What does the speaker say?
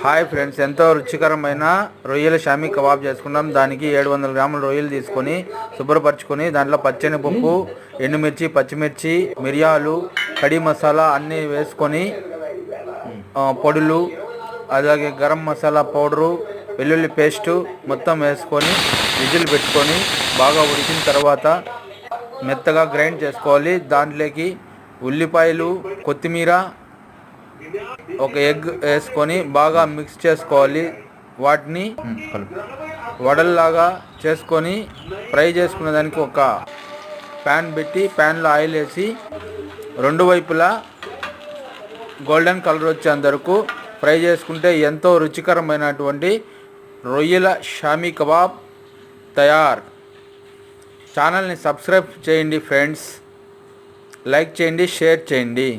Hi friends, ఎంతో రుచికరమైన రొయ్యల షామీ కబాబ్ చేసుకున్నాం. దానికి 700 గ్రాముల రొయ్యలు తీసుకొని శుభ్రపరచుకొని దాంట్లో పచ్చెనపప్పు, ఎండుమిర్చి, పచ్చిమిర్చి, మిరియాలు, కడి మసాలా అన్నీ వేసుకొని పొడులు, అలాగే గరం మసాలా పౌడరు, వెల్లుల్లి పేస్టు మొత్తం వేసుకొని విజిల్ పెట్టుకొని బాగా ఉడికిన తర్వాత మెత్తగా గ్రైండ్ చేసుకోవాలి. దాంట్లోకి ఉల్లిపాయలు, కొత్తిమీర, ఒక ఎగ్ వేసుకొని బాగా మిక్స్ చేసుకోవాలి. వాటిని వడల్లాగా చేసుకొని ఫ్రై చేసుకునే దానికి ఒక ప్యాన్ పెట్టి ప్యాన్లో ఆయిల్ వేసి రెండు వైపులా గోల్డెన్ కలర్ వచ్చేంత వరకు ఫ్రై చేసుకుంటే ఎంతో రుచికరమైనటువంటి రొయ్యల షామీ కబాబ్ తయారు. ఛానల్ని సబ్స్క్రైబ్ చేయండి ఫ్రెండ్స్, లైక్ చేయండి, షేర్ చేయండి.